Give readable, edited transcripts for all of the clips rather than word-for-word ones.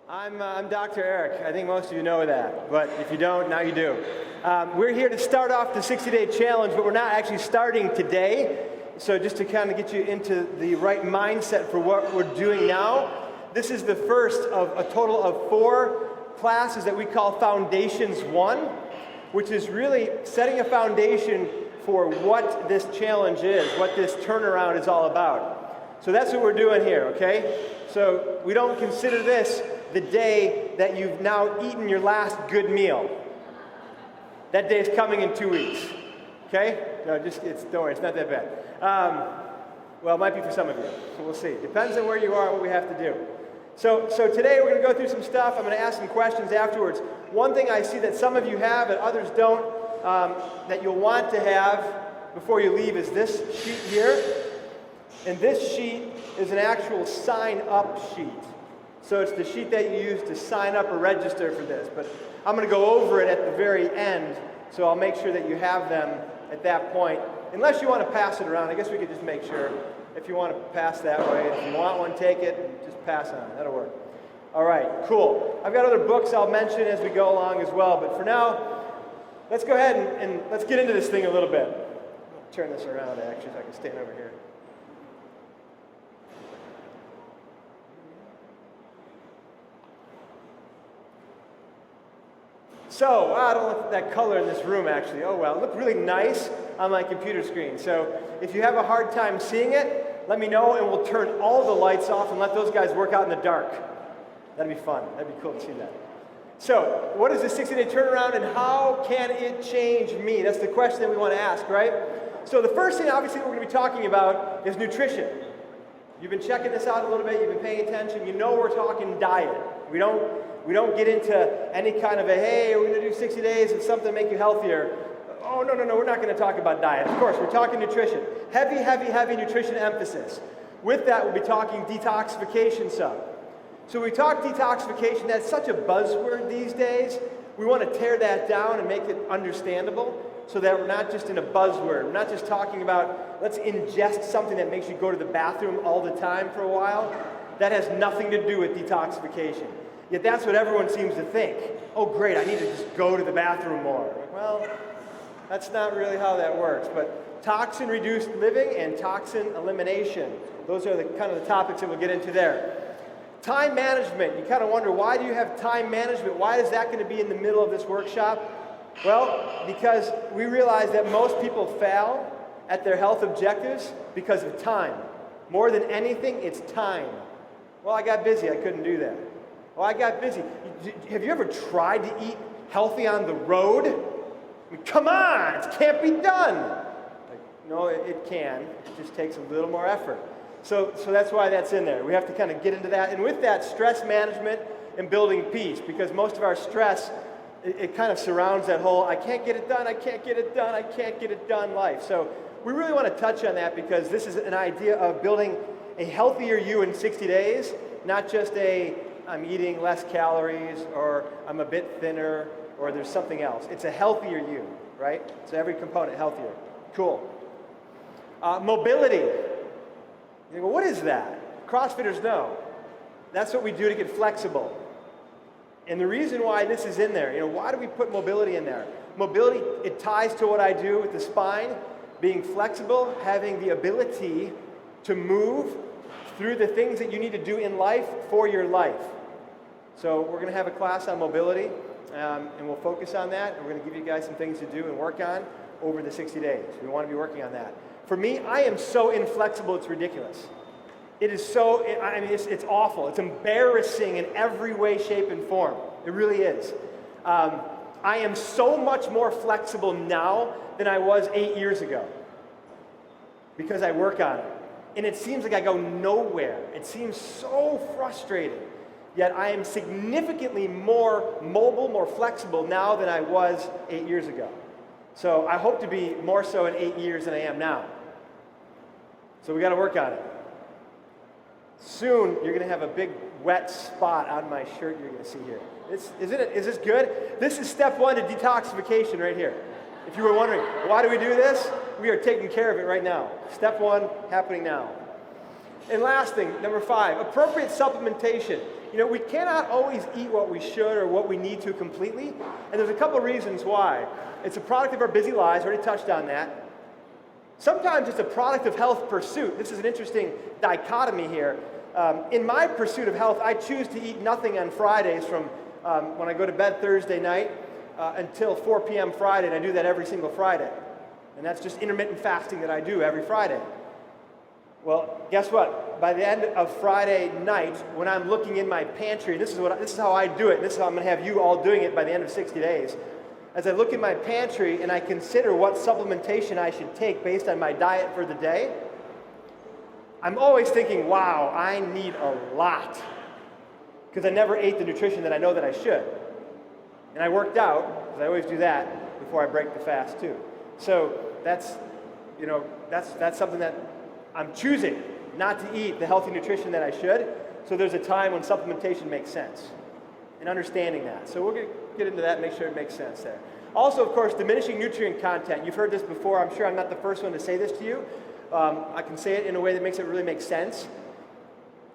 I'm Dr. Eric. I think most of you know that, but if you don't, now you do. We're here to start off the 60-day challenge, but we're not actually starting today. So just to kind of get you into the right mindset for what we're doing now, this is the first of a total of 4 classes that we call Foundations 1, which is really setting a foundation for what this challenge is, what this turnaround is all about. So that's what we're doing here, okay? So we don't consider this the day that you've now eaten your last good meal. That day is coming in 2 weeks, okay? No, don't worry, it's not that bad. Well, it might be for some of you, so we'll see. Depends on where you are and what we have to do. So today we're going to go through some stuff. I'm going to ask some questions afterwards. One thing I see that some of you have and others don't, that you'll want to have before you leave is this sheet here. And this sheet is an actual sign-up sheet. So it's the sheet that you use to sign up or register for this. But I'm going to go over it at the very end, so I'll make sure that you have them at that point. Unless you want to pass it around, I guess we could just make sure. If you want to pass that way, if you want one, take it, and just pass on. That'll work. All right, cool. I've got other books I'll mention as we go along as well. But for now, let's go ahead and let's get into this thing a little bit. I'll turn this around, actually, so I can stand over here. So, I don't look at that color in this room, actually. Oh, well, it looked really nice on my computer screen. So, if you have a hard time seeing it, let me know, and we'll turn all the lights off and let those guys work out in the dark. That'd be fun. That'd be cool to see that. So, what is the 60-day turnaround, and how can it change me? That's the question that we want to ask, right? So, the first thing, obviously, we're going to be talking about is nutrition. You've been checking this out a little bit. You've been paying attention. You know we're talking diet. We don't get into any kind of a, hey, we're going to do 60 days of something to make you healthier. Oh, no, we're not going to talk about diet. Of course, we're talking nutrition. Heavy nutrition emphasis. With that, we'll be talking detoxification some. So when we talk detoxification, that's such a buzzword these days. We want to tear that down and make it understandable so that we're not just in a buzzword. We're not just talking about, let's ingest something that makes you go to the bathroom all the time for a while. That has nothing to do with detoxification. Yet that's what everyone seems to think. Oh, great, I need to just go to the bathroom more. Well, that's not really how that works. But toxin-reduced living and toxin elimination. Those are the kind of the topics that we'll get into there. Time management. You kind of wonder, why do you have time management? Why is that going to be in the middle of this workshop? Well, because we realize that most people fail at their health objectives because of time. More than anything, it's time. Well, I got busy, I couldn't do that. Well, I got busy. Have you ever tried to eat healthy on the road? I mean, come on, it can't be done. No, it can. It just takes a little more effort. So that's why that's in there. We have to kind of get into that. And with that, stress management and building peace, because most of our stress, it kind of surrounds that whole, I can't get it done, I can't get it done, I can't get it done life. So we really want to touch on that because this is an idea of building a healthier you in 60 days, not just I'm eating less calories, or I'm a bit thinner, or there's something else. It's a healthier you, right? So every component healthier. Cool. Mobility. You go, what is that? CrossFitters know. That's what we do to get flexible. And the reason why this is in there, why do we put mobility in there? Mobility, it ties to what I do with the spine, being flexible, having the ability to move through the things that you need to do in life for your life. So we're going to have a class on mobility, and we'll focus on that. And we're going to give you guys some things to do and work on over the 60 days. We want to be working on that. For me, I am so inflexible, it's ridiculous. It is so, it's awful. It's embarrassing in every way, shape, and form. It really is. I am so much more flexible now than I was 8 years ago because I work on it. And it seems like I go nowhere. It seems so frustrating. Yet I am significantly more mobile, more flexible now than I was 8 years ago. So I hope to be more so in 8 years than I am now. So we got to work on it. Soon you're going to have a big wet spot on my shirt you're going to see here. Is this good? This is step 1 to detoxification right here. If you were wondering, why do we do this? We are taking care of it right now. Step 1 happening now. And last thing, number 5, appropriate supplementation. We cannot always eat what we should or what we need to completely, and there's a couple reasons why. It's a product of our busy lives, already touched on that. Sometimes it's a product of health pursuit. This is an interesting dichotomy here. In my pursuit of health, I choose to eat nothing on Fridays from when I go to bed Thursday night until 4 p.m. Friday, and I do that every single Friday. And that's just intermittent fasting that I do every Friday. Well, guess what? By the end of Friday night, when I'm looking in my pantry, this is how I do it, and this is how I'm going to have you all doing it by the end of 60 days. As I look in my pantry and I consider what supplementation I should take based on my diet for the day, I'm always thinking, wow, I need a lot. Because I never ate the nutrition that I know that I should. And I worked out, because I always do that before I break the fast too. So that's something that I'm choosing not to eat the healthy nutrition that I should. So there's a time when supplementation makes sense. And understanding that. So we're going to get into that and make sure it makes sense there. Also, of course, diminishing nutrient content. You've heard this before. I'm sure I'm not the first one to say this to you. I can say it in a way that makes it really make sense.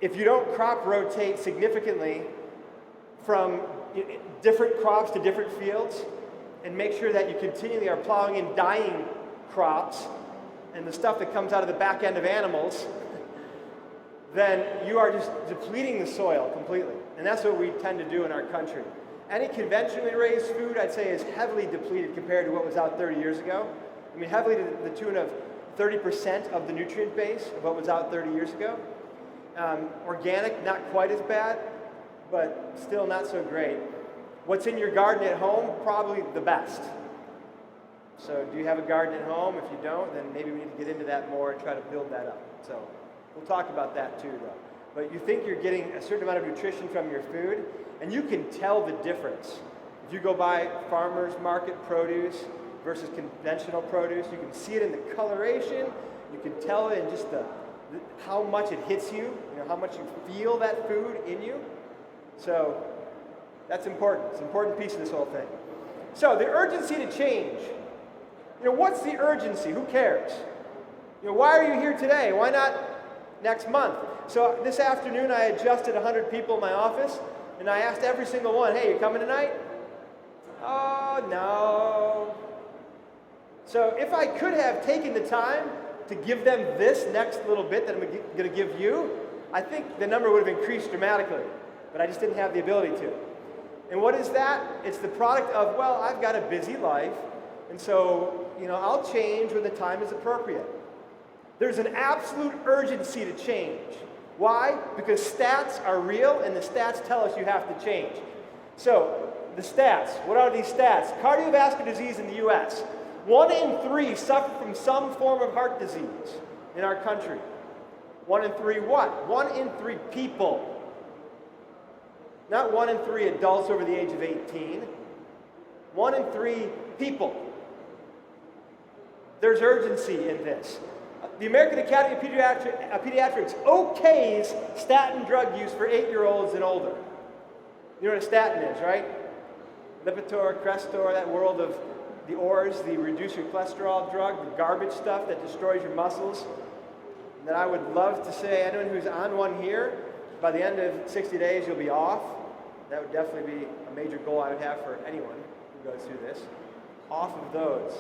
If you don't crop rotate significantly from different crops to different fields, and make sure that you continually are plowing in dying crops and the stuff that comes out of the back end of animals, then you are just depleting the soil completely. And that's what we tend to do in our country. Any conventionally raised food, I'd say, is heavily depleted compared to what was out 30 years ago. I mean, heavily to the tune of 30% of the nutrient base of what was out 30 years ago. Organic, not quite as bad, but still not so great. What's in your garden at home? Probably the best. So do you have a garden at home? If you don't, then maybe we need to get into that more and try to build that up. So we'll talk about that too, though. But you think you're getting a certain amount of nutrition from your food, and you can tell the difference. If you go buy farmers market produce versus conventional produce, you can see it in the coloration, you can tell it in just how much it hits you, how much you feel that food in you. So that's important. It's an important piece of this whole thing. So the urgency to change. What's the urgency? Who cares? Why are you here today? Why not next month? So this afternoon I adjusted 100 people in my office, and I asked every single one, hey, you coming tonight? Oh, no. So if I could have taken the time to give them this next little bit that I'm going to give you, I think the number would have increased dramatically. But I just didn't have the ability to. And what is that? It's the product of, well, I've got a busy life, and so, I'll change when the time is appropriate. There's an absolute urgency to change. Why? Because stats are real, and the stats tell us you have to change. So, the stats. What are these stats? Cardiovascular disease in the U.S. 1 in 3 suffer from some form of heart disease in our country. 1 in 3 what? 1 in 3 people. Not 1 in 3 adults over the age of 18. 1 in 3 people. There's urgency in this. The American Academy of Pediatrics okays statin drug use for 8-year-olds and older. You know what a statin is, right? Lipitor, Crestor, that world of the ORs, the reduce your cholesterol drug, the garbage stuff that destroys your muscles. That I would love to say, anyone who's on one here, by the end of 60 days, you'll be off. That would definitely be a major goal I would have for anyone who goes through this. Off of those.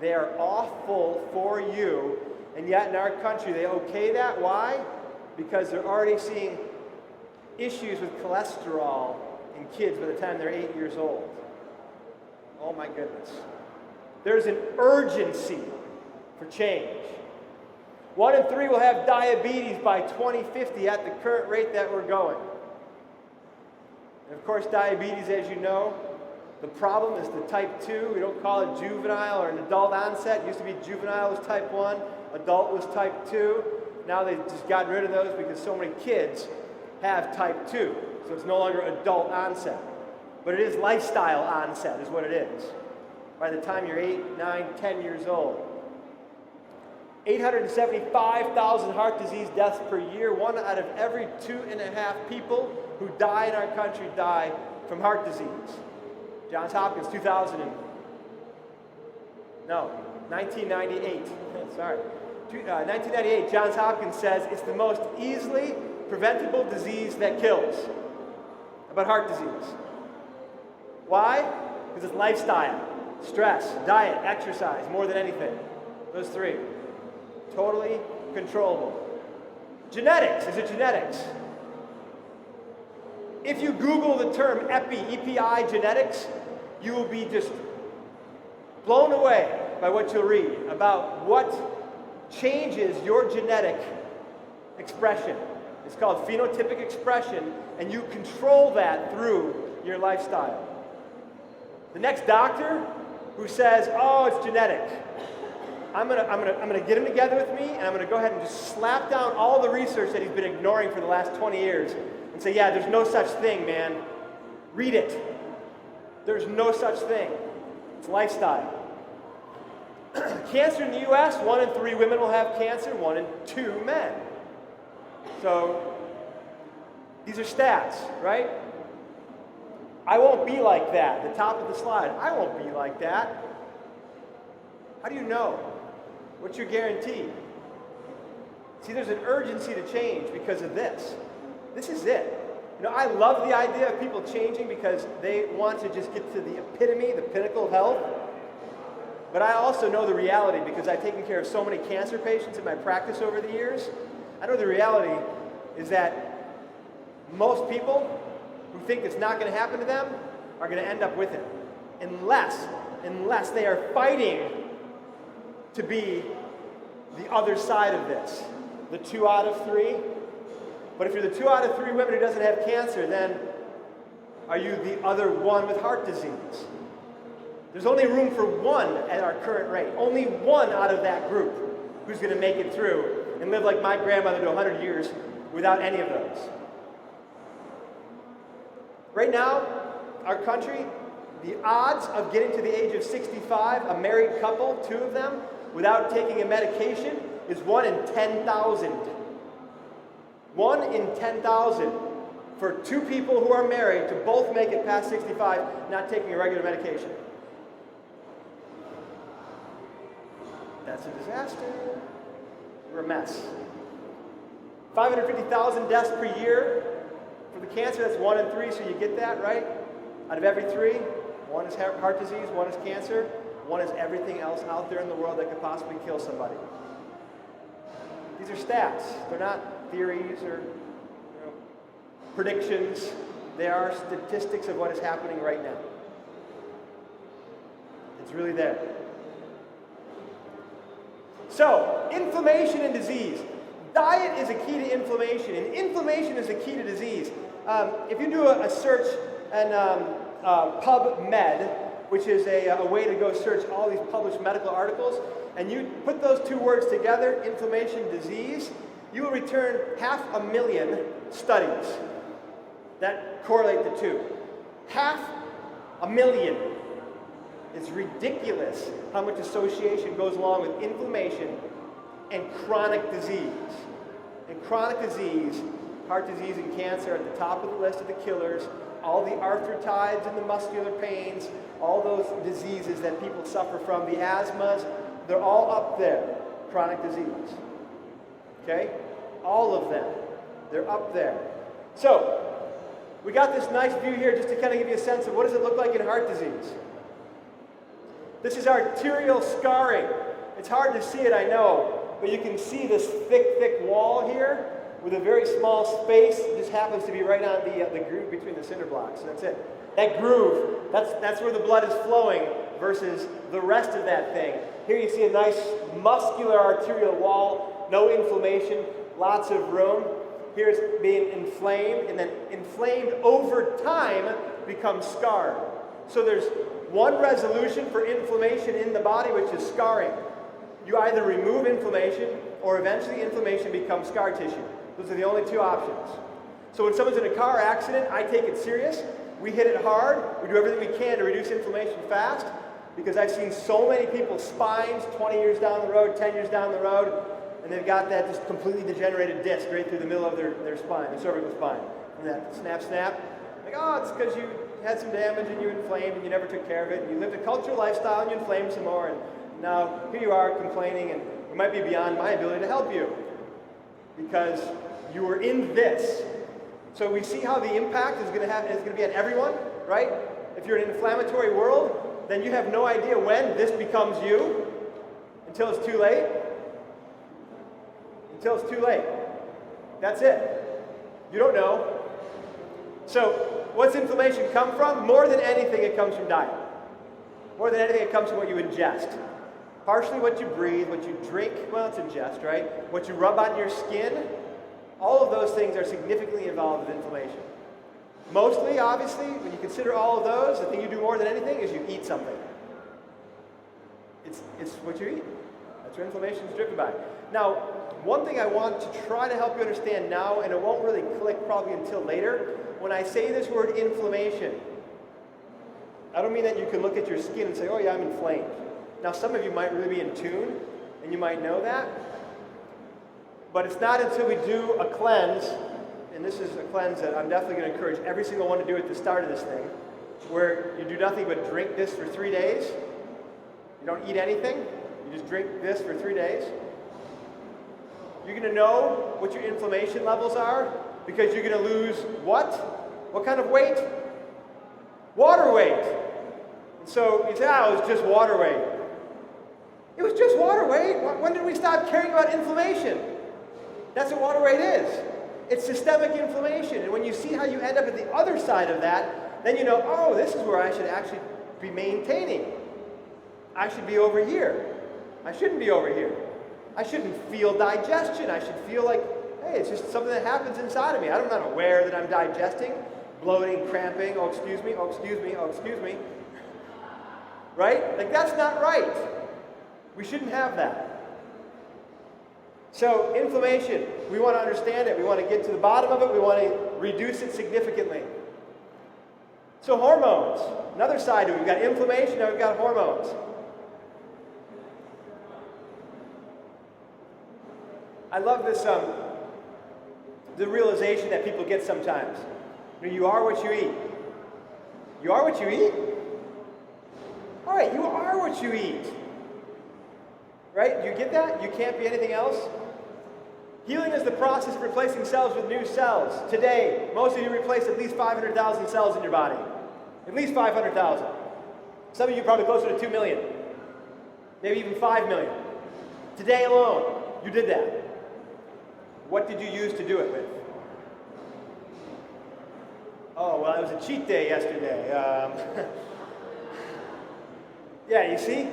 They are awful for you, and yet in our country they okay that. Why? Because they're already seeing issues with cholesterol in kids by the time they're 8 years old. Oh my goodness. There's an urgency for change. 1 in 3 will have diabetes by 2050 at the current rate that we're going. And of course, diabetes, as you know, the problem is the type 2. We don't call it juvenile or an adult onset. It used to be juvenile was type 1, adult was type 2. Now they've just gotten rid of those because so many kids have type 2. So it's no longer adult onset. But it is lifestyle onset is what it is. By the time you're 8, 9, 10 years old. 875,000 heart disease deaths per year. 1 out of every 2.5 people who die in our country die from heart disease. Johns Hopkins, 1998. Sorry. 1998, Johns Hopkins says it's the most easily preventable disease that kills. about heart disease. Why? Because it's lifestyle, stress, diet, exercise, more than anything. Those three. Totally controllable. Genetics. Is it genetics? If you Google the term EPI genetics, you will be just blown away by what you'll read about what changes your genetic expression. It's called phenotypic expression, and you control that through your lifestyle. The next doctor who says, "Oh, it's genetic," I'm gonna get him together with me, and I'm gonna go ahead and just slap down all the research that he's been ignoring for the last 20 years, and say, "Yeah, there's no such thing, man. Read it. There's no such thing. It's lifestyle." Cancer in the U.S., 1 in 3 women will have cancer, 1 in 2 men. So these are stats, right? I won't be like that. The top of the slide. I won't be like that. How do you know? What's your guarantee? See, there's an urgency to change because of this. This is it. You know, I love the idea of people changing because they want to just get to the epitome, the pinnacle of health. But I also know the reality because I've taken care of so many cancer patients in my practice over the years. I know the reality is that most people who think it's not going to happen to them are going to end up with it. Unless they are fighting to be the other side of this. The 2 out of 3. But if you're the 2 out of 3 women who doesn't have cancer, then are you the other one with heart disease? There's only room for 1 at our current rate. Only 1 out of that group who's going to make it through and live like my grandmother to 100 years without any of those. Right now, our country, the odds of getting to the age of 65, a married couple, 2 of them, without taking a medication is 1 in 10,000. 1 in 10,000 for 2 people who are married to both make it past 65 not taking a regular medication. That's a disaster. We're a mess. 550,000 deaths per year for the cancer. That's 1 in 3, so you get that, right? Out of every 3, 1 is heart disease, 1 is cancer, 1 is everything else out there in the world that could possibly kill somebody. These are stats. They're not theories or predictions. They are statistics of what is happening right now. It's really there. So, inflammation and disease. Diet is a key to inflammation, and inflammation is a key to disease. If you do a search on PubMed, which is a way to go search all these published medical articles, and you put those 2 words together, inflammation, disease, you will return 500,000 studies that correlate the 2. 500,000. It's ridiculous how much association goes along with inflammation and chronic disease. And chronic disease, heart disease and cancer are at the top of the list of the killers. All the arthritides and the muscular pains, all those diseases that people suffer from, the asthmas, they're all up there. Chronic disease. Okay? All of them. They're up there. So, we got this nice view here just to kind of give you a sense of what does it look like in heart disease. This is arterial scarring. It's hard to see it, I know, but you can see this thick wall here with a very small space. It just happens to be right on the groove between the cinder blocks. So that's it. That groove, that's where the blood is flowing versus the rest of that thing. Here you see a nice muscular arterial wall, no inflammation, lots of room. Here it's being inflamed, and then inflamed over time becomes scarred. So there's one resolution for inflammation in the body, which is scarring. You either remove inflammation, or eventually inflammation becomes scar tissue. Those are the only 2 options. So when someone's in a car accident, I take it serious. We hit it hard. We do everything we can to reduce inflammation fast, because I've seen so many people's spines 20 years down the road, 10 years down the road, and they've got that just completely degenerated disc right through the middle of their spine, their cervical spine. And that snap. Like, oh, it's because you had some damage and you inflamed and you never took care of it, and you lived a cultural lifestyle and you inflamed some more, and now here you are complaining, and it might be beyond my ability to help you because you were in this. So we see how the impact is going to be on everyone, right? If you're in an inflammatory world, then you have no idea when this becomes you until it's too late. Until it's too late. That's it. You don't know. So what's inflammation come from? More than anything, it comes from diet. More than anything, it comes from what you ingest. Partially what you breathe, what you drink, well, it's ingest, right? What you rub on your skin, all of those things are significantly involved with inflammation. Mostly, obviously, when you consider all of those, the thing you do more than anything is you eat something. It's what you eat. That's where inflammation is driven by. Now, one thing I want to try to help you understand now, and it won't really click probably until later, when I say this word inflammation, I don't mean that you can look at your skin and say, oh yeah, I'm inflamed. Now, some of you might really be in tune, and you might know that, but it's not until we do a cleanse, and this is a cleanse that I'm definitely going to encourage every single one to do at the start of this thing, where you do nothing but drink this for 3 days. You don't eat anything. You just drink this for 3 days. You're going to know what your inflammation levels are because you're going to lose what? What kind of weight? Water weight. And so you say, oh, it was just water weight. It was just water weight. When did we stop caring about inflammation? That's what water weight is. It's systemic inflammation. And when you see how you end up at the other side of that, then you know, oh, this is where I should actually be maintaining. I should be over here. I shouldn't be over here. I shouldn't feel digestion. I should feel like, hey, it's just something that happens inside of me. I'm not aware that I'm digesting, bloating, cramping, oh, excuse me, oh, excuse me, oh, excuse me. Right? Like, that's not right. We shouldn't have that. So, inflammation, we want to understand it. We want to get to the bottom of it. We want to reduce it significantly. So, hormones, another side to it. We've got inflammation, now we've got hormones. I love this, the realization that people get sometimes. You are what you eat. You are what you eat? All right, you are what you eat. Right? You get that? You can't be anything else? Healing is the process of replacing cells with new cells. Today, most of you replace at least 500,000 cells in your body. At least 500,000. Some of you probably closer to 2 million. Maybe even 5 million. Today alone, you did that. What did you use to do it with? Oh, well, it was a cheat day yesterday. Yeah, you see?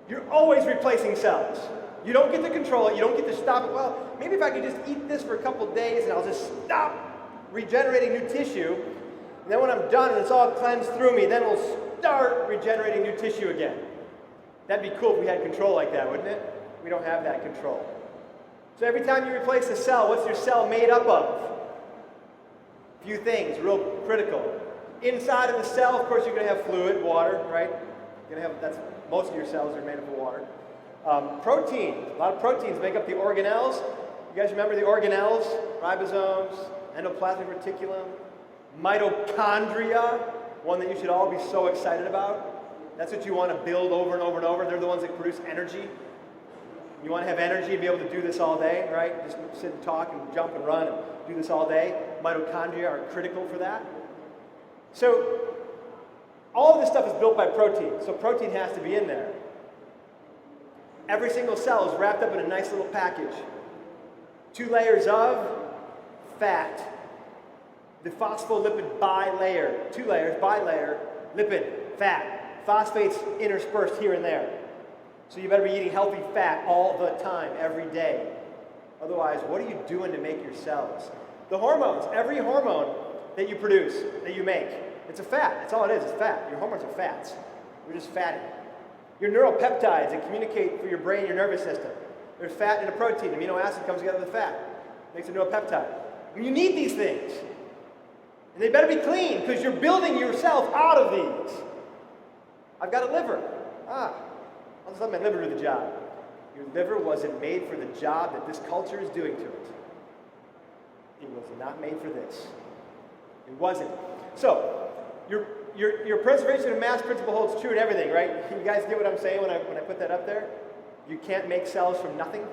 You're always replacing cells. You don't get to control it. You don't get to stop it. Well, maybe if I could just eat this for a couple days and I'll just stop regenerating new tissue. And then when I'm done and it's all cleansed through me, then we'll start regenerating new tissue again. That'd be cool if we had control like that, wouldn't it? We don't have that control. So every time you replace a cell, what's your cell made up of? A few things, real critical. Inside of the cell, of course, you're going to have fluid, water, right? You're going to have, most of your cells are made up of water. Protein, a lot of proteins make up the organelles. You guys remember the organelles? Ribosomes, endoplasmic reticulum, mitochondria, one that you should all be so excited about. That's what you want to build over and over and over. They're the ones that produce energy. You want to have energy and be able to do this all day, right? Just sit and talk and jump and run and do this all day. Mitochondria are critical for that. So all of this stuff is built by protein, so protein has to be in there. Every single cell is wrapped up in a nice little package. 2 layers of fat. The phospholipid bilayer. 2 layers, bilayer, lipid, fat. Phosphates interspersed here and there. So you better be eating healthy fat all the time, every day. Otherwise, what are you doing to make your cells? The hormones, every hormone that you produce, that you make, it's a fat. That's all it is, it's fat. Your hormones are fats. We're just fatty. Your neuropeptides that communicate for your brain, your nervous system. There's fat and a protein. Amino acid comes together with fat. Makes a neuropeptide. And you need these things. And they better be clean because you're building yourself out of these. I've got a liver. I'll just let my liver do the job. Your liver wasn't made for the job that this culture is doing to it. It was not made for this. It wasn't. So, your preservation of mass principle holds true in everything, right? You guys get what I'm saying when I put that up there? You can't make cells from nothing.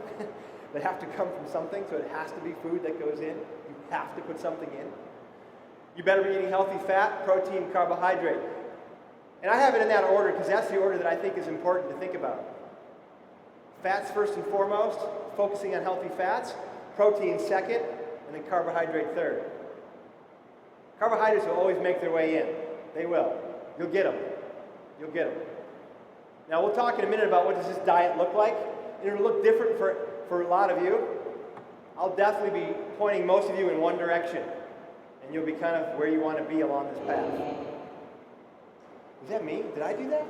They have to come from something, so it has to be food that goes in. You have to put something in. You better be eating healthy fat, protein, carbohydrate. And I have it in that order because that's the order that I think is important to think about. Fats first and foremost, focusing on healthy fats, protein second, and then carbohydrate third. Carbohydrates will always make their way in. They will. You'll get them. You'll get them. Now we'll talk in a minute about what does this diet look like. And it'll look different for a lot of you. I'll definitely be pointing most of you in one direction. And you'll be kind of where you want to be along this path. Was that me? Did I do that?